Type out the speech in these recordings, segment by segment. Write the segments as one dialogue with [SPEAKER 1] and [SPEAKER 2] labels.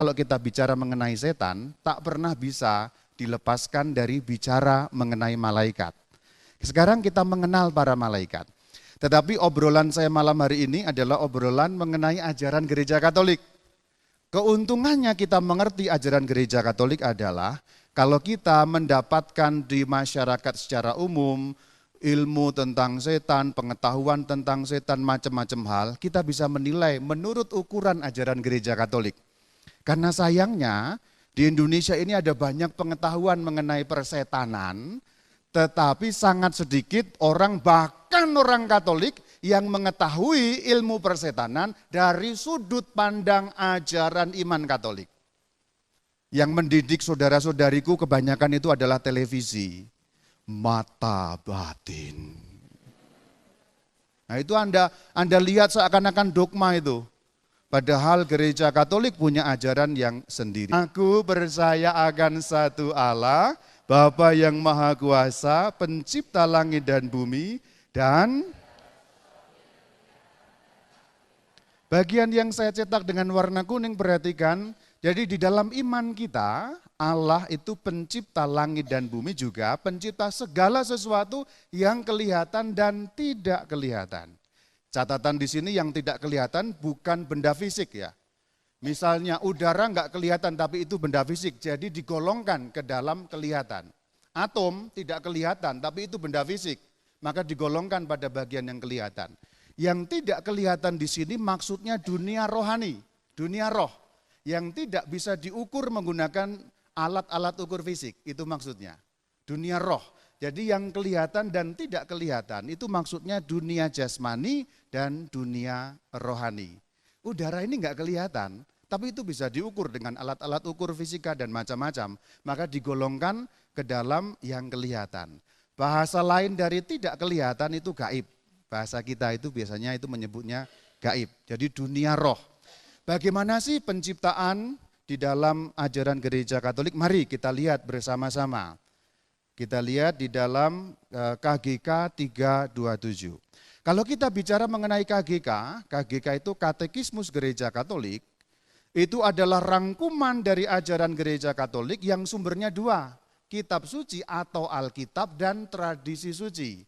[SPEAKER 1] Kalau kita bicara mengenai setan, tak pernah bisa dilepaskan dari bicara mengenai malaikat. Sekarang kita mengenal para malaikat. Tetapi obrolan saya malam hari ini adalah obrolan mengenai ajaran gereja Katolik. Keuntungannya kita mengerti ajaran gereja Katolik adalah kalau kita mendapatkan di masyarakat secara umum ilmu tentang setan, pengetahuan tentang setan, macam-macam hal, kita bisa menilai menurut ukuran ajaran gereja Katolik. Karena sayangnya di Indonesia ini ada banyak pengetahuan mengenai persetanan, tetapi sangat sedikit orang, bahkan orang Katolik yang mengetahui ilmu persetanan dari sudut pandang ajaran iman Katolik. Yang mendidik saudara-saudariku kebanyakan itu adalah televisi, mata batin. Nah itu Anda lihat seakan-akan dogma itu. Padahal gereja Katolik punya ajaran yang sendiri. Aku percaya akan satu Allah, Bapa yang Maha Kuasa, pencipta langit dan bumi, dan bagian yang saya cetak dengan warna kuning, perhatikan, jadi di dalam iman kita, Allah itu pencipta langit dan bumi, juga pencipta segala sesuatu yang kelihatan dan tidak kelihatan. Catatan di sini yang tidak kelihatan bukan benda fisik ya. Misalnya udara nggak kelihatan tapi itu benda fisik, jadi digolongkan ke dalam kelihatan. Atom tidak kelihatan tapi itu benda fisik, maka digolongkan pada bagian yang kelihatan. Yang tidak kelihatan di sini maksudnya dunia rohani, dunia roh, yang tidak bisa diukur menggunakan alat-alat ukur fisik, itu maksudnya. Dunia roh. Jadi yang kelihatan dan tidak kelihatan itu maksudnya dunia jasmani dan dunia rohani. Udara ini enggak kelihatan, tapi itu bisa diukur dengan alat-alat ukur fisika dan macam-macam. Maka digolongkan ke dalam yang kelihatan. Bahasa lain dari tidak kelihatan itu gaib. Bahasa kita itu biasanya itu menyebutnya gaib. Jadi dunia roh. Bagaimana sih penciptaan di dalam ajaran gereja Katolik? Mari kita lihat bersama-sama. Kita lihat di dalam KGK 327. Kalau kita bicara mengenai KGK itu Katekismus Gereja Katolik, itu adalah rangkuman dari ajaran gereja Katolik yang sumbernya dua, kitab suci atau Alkitab dan tradisi suci.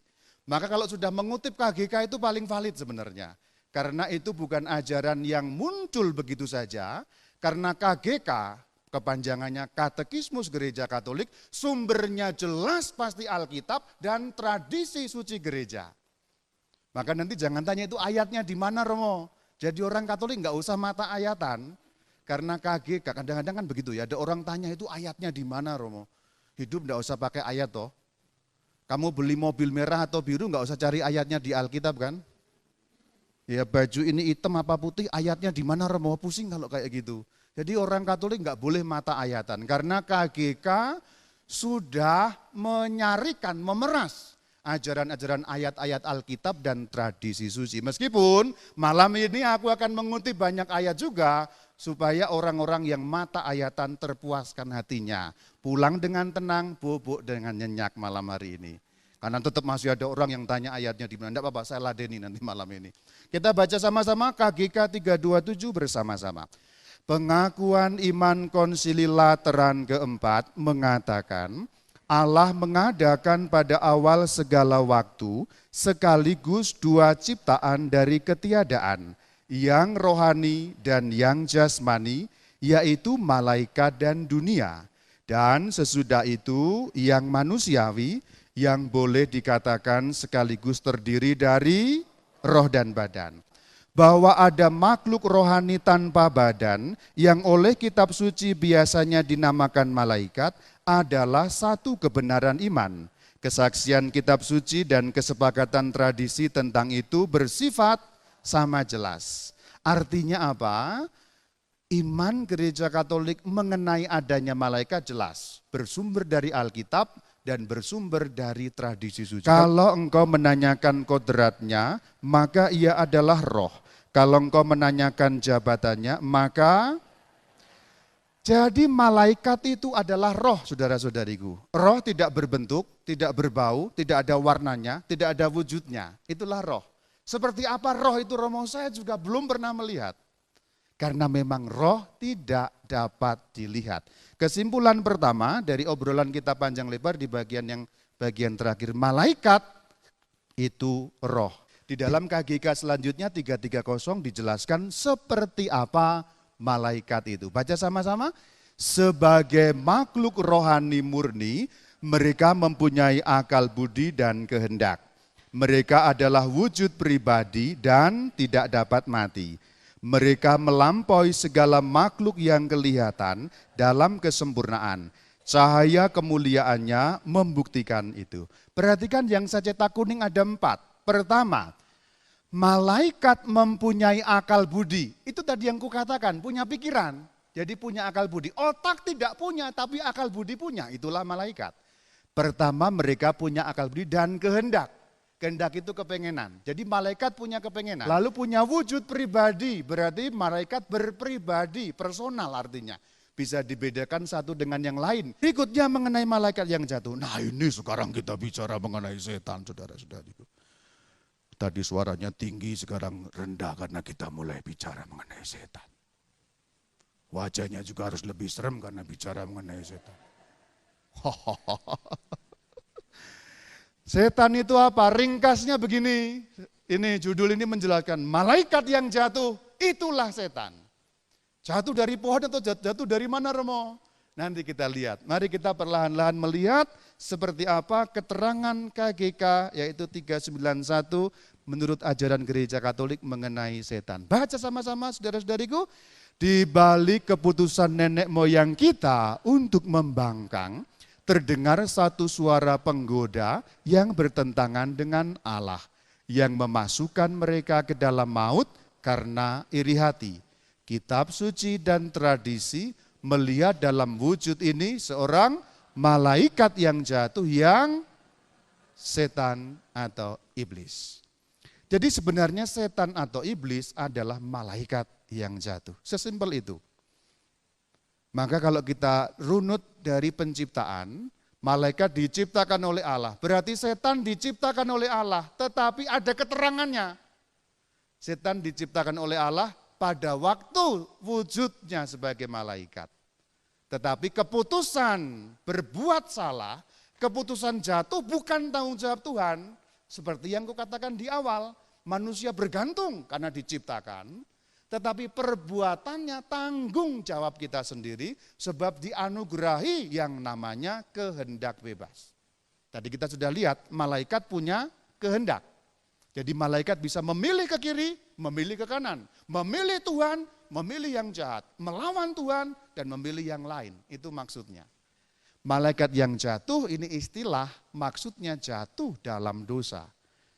[SPEAKER 1] Maka kalau sudah mengutip KGK itu paling valid sebenarnya. Karena itu bukan ajaran yang muncul begitu saja, karena KGK, kepanjangannya Katekismus Gereja Katolik, sumbernya jelas pasti Alkitab dan tradisi suci gereja. Maka nanti jangan tanya itu ayatnya di mana Romo. Jadi orang Katolik nggak usah mata ayatan, karena KGK kadang-kadang kan begitu ya. Ada orang tanya itu ayatnya di mana Romo. Hidup nggak usah pakai ayat toh. Kamu beli mobil merah atau biru nggak usah cari ayatnya di Alkitab kan. Ya baju ini hitam apa putih ayatnya di mana Romo, pusing kalau kayak gitu. Jadi orang Katolik nggak boleh mata ayatan karena KGK sudah menyarikan, memeras ajaran-ajaran ayat-ayat Alkitab dan tradisi suci. Meskipun malam ini aku akan mengutip banyak ayat juga supaya orang-orang yang mata ayatan terpuaskan hatinya. Pulang dengan tenang, bobok dengan nyenyak malam hari ini. Karena tetap masih ada orang yang tanya ayatnya di mana. Enggak apa-apa, saya ladeni nanti malam ini. Kita baca sama-sama KGK 327 bersama-sama. Pengakuan iman konsili Lateran keempat mengatakan Allah mengadakan pada awal segala waktu sekaligus dua ciptaan dari ketiadaan, yang rohani dan yang jasmani, yaitu malaikat dan dunia. Dan sesudah itu yang manusiawi yang boleh dikatakan sekaligus terdiri dari roh dan badan. Bahwa ada makhluk rohani tanpa badan yang oleh kitab suci biasanya dinamakan malaikat adalah satu kebenaran iman. Kesaksian kitab suci dan kesepakatan tradisi tentang itu bersifat sama jelas. Artinya apa? Iman Gereja Katolik mengenai adanya malaikat jelas, bersumber dari Alkitab dan bersumber dari tradisi suci. Kalau engkau menanyakan kodratnya, maka ia adalah roh. Kalau engkau menanyakan jabatannya, maka jadi malaikat itu adalah roh, saudara-saudariku. Roh tidak berbentuk, tidak berbau, tidak ada warnanya, tidak ada wujudnya. Itulah roh. Seperti apa roh itu, Romo? Saya juga belum pernah melihat. Karena memang roh tidak dapat dilihat. Kesimpulan pertama dari obrolan kita panjang lebar di bagian terakhir, malaikat itu roh. Di dalam KGK selanjutnya 330 dijelaskan seperti apa malaikat itu. Baca sama-sama. Sebagai makhluk rohani murni, mereka mempunyai akal budi dan kehendak. Mereka adalah wujud pribadi dan tidak dapat mati. Mereka melampaui segala makhluk yang kelihatan dalam kesempurnaan. Cahaya kemuliaannya membuktikan itu. Perhatikan yang saya cetak kuning ada 4. Pertama, malaikat mempunyai akal budi. Itu tadi yang kukatakan, punya pikiran. Jadi punya akal budi. Otak tidak punya, tapi akal budi punya. Itulah malaikat. Pertama, mereka punya akal budi dan kehendak. Kehendak itu kepengenan. Jadi malaikat punya kepengenan. Lalu punya wujud pribadi, berarti malaikat berpribadi, personal artinya. Bisa dibedakan satu dengan yang lain. Berikutnya mengenai malaikat yang jatuh. Nah ini sekarang kita bicara mengenai setan, saudara-saudariku. Tadi suaranya tinggi, sekarang rendah karena kita mulai bicara mengenai setan. Wajahnya juga harus lebih serem karena bicara mengenai setan. Setan itu apa? Ringkasnya begini, ini judul ini menjelaskan, malaikat yang jatuh, itulah setan. Jatuh dari pohon atau jatuh dari mana, Romo? Nanti kita lihat, mari kita perlahan-lahan melihat seperti apa keterangan KGK yaitu 391 menurut ajaran Gereja Katolik mengenai setan. Baca sama-sama saudara-saudariku, di balik keputusan nenek moyang kita untuk membangkang, terdengar satu suara penggoda yang bertentangan dengan Allah, yang memasukkan mereka ke dalam maut karena iri hati. Kitab suci dan tradisi melihat dalam wujud ini seorang malaikat yang jatuh yang setan atau iblis. Jadi sebenarnya setan atau iblis adalah malaikat yang jatuh. Sesimpel itu. Maka kalau kita runut dari penciptaan, malaikat diciptakan oleh Allah. Berarti setan diciptakan oleh Allah, tetapi ada keterangannya. Setan diciptakan oleh Allah pada waktu wujudnya sebagai malaikat. Tetapi keputusan berbuat salah, keputusan jatuh bukan tanggung jawab Tuhan. Seperti yang kukatakan di awal, manusia bergantung karena diciptakan. Tetapi perbuatannya tanggung jawab kita sendiri sebab dianugerahi yang namanya kehendak bebas. Tadi kita sudah lihat malaikat punya kehendak. Jadi malaikat bisa memilih ke kiri, memilih ke kanan. Memilih Tuhan, memilih yang jahat. Melawan Tuhan dan memilih yang lain. Itu maksudnya. Malaikat yang jatuh ini istilah maksudnya jatuh dalam dosa.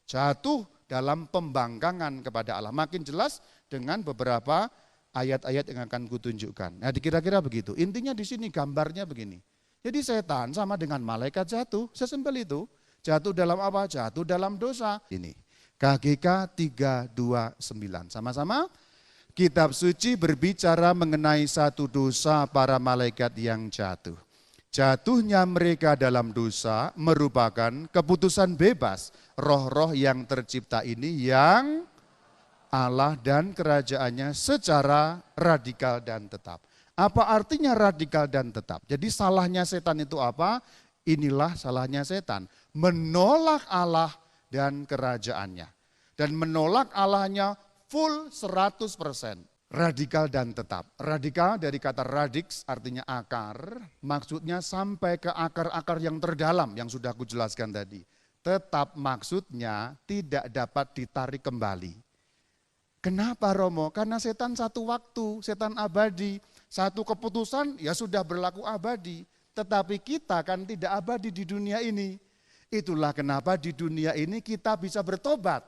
[SPEAKER 1] Jatuh dalam pembangkangan kepada Allah. Makin jelas dengan beberapa ayat-ayat yang akan kutunjukkan. Nah, kira-kira begitu. Intinya di sini gambarnya begini. Jadi setan sama dengan malaikat jatuh, sesimpel itu. Jatuh dalam apa? Jatuh dalam dosa. Ini KGK 329. Sama-sama. Kitab suci berbicara mengenai satu dosa para malaikat yang jatuh. Jatuhnya mereka dalam dosa merupakan keputusan bebas roh-roh yang tercipta ini yang Allah dan kerajaannya secara radikal dan tetap. Apa artinya radikal dan tetap? Jadi salahnya setan itu apa? Inilah salahnya setan. Menolak Allah dan kerajaannya. Dan menolak Allahnya full 100%. Radikal dan tetap. Radikal dari kata radix artinya akar. Maksudnya sampai ke akar-akar yang terdalam yang sudah aku jelaskan tadi. Tetap maksudnya tidak dapat ditarik kembali. Kenapa Romo? Karena setan satu waktu, setan abadi. Satu keputusan ya sudah berlaku abadi. Tetapi kita kan tidak abadi di dunia ini. Itulah kenapa di dunia ini kita bisa bertobat.